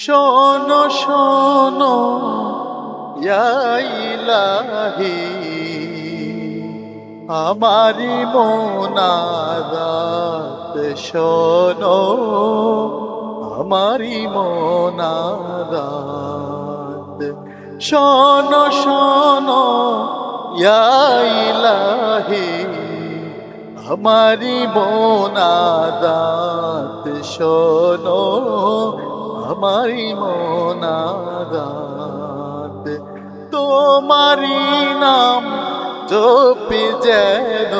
শোনো শোনো ইয়া ইলাহি, আমারি মোনাজাত শোনো, আমারি মোনাজাত শোনো শোনো ইয়া ইলাহি, আমারি মোনাজাত শোনো, আমারি মোনাজাত। তোমারি নাম জপি যেন,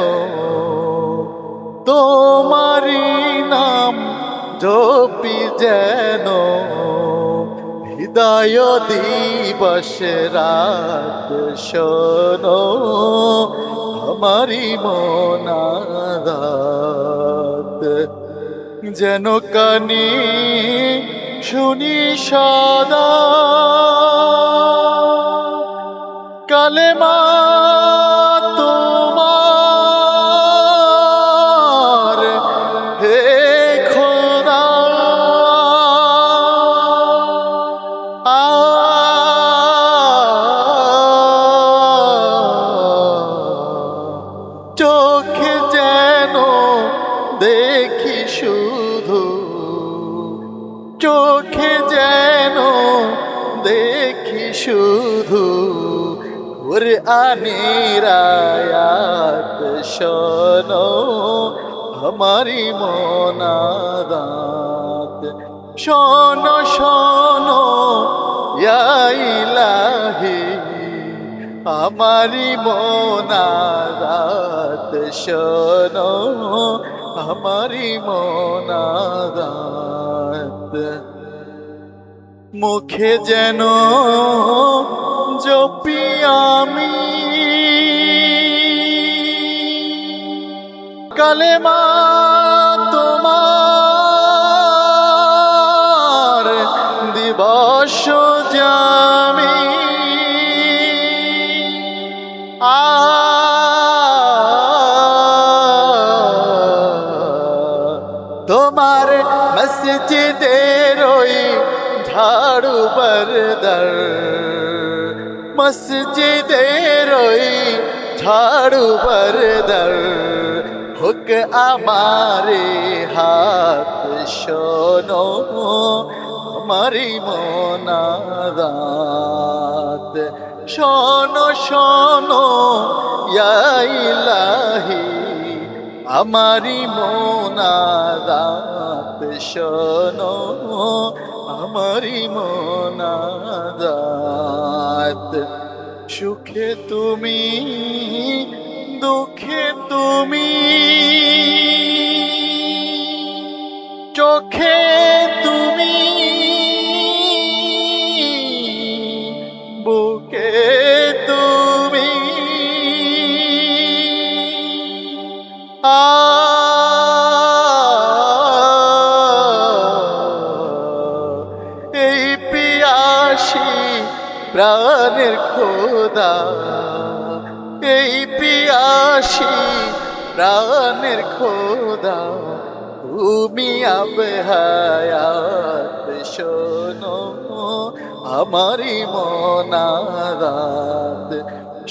তোমারি নাম জপি যেন, হৃদয় দিবস রাত শোনো, আমারি মোনাজাত। যেন কানে শুনি সদা কালেমা তোমার, হে খোদা। আ চোখে যেন দেখি শুধু, চোখে যেন দেখি শুধু কুরআনের আয়াত শোনো, আমারি মোনাজাত। শোনো শোনো ইয়া ইলাহি, আমারি মোনাজাত শোনো, আমারি মোনাজাত। মুখে যেন জপি আমি কালেমা তোমার, দিবস জামি তোমার মসজিদের ওই ঝাড়ু বরদার, মসজিদের ওই ঝাড়ু বরদার, হুক আমারে হাত শোনো, আমারি মোনাজাত। শোনো শোনো ইয়া ইলাহি, আমারি মোনাজাত শোনো, আমারি মোনাজাত। সুখে তুমি দুঃখে তুমি, চোখে তুমি বুকে তুমি, এই পিয়াসী প্রাণের খোদা, এই পিয়াসী প্রাণের খোদা, তুমি আবে হায়াত শোনো, আমারি মোনাজাত।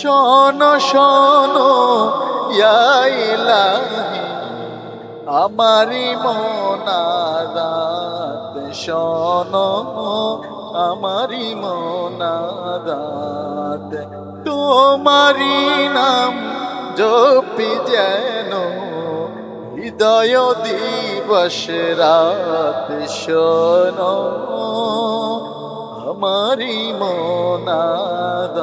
শোনো শোনো ইয়া ইলাহি, আমারি মোনাজাত শোনো, আমারি মোনাজাত। তোমারি নাম জপি যেন, হৃদয় দিবস রাত শোনো, আমারি মোনাজাত।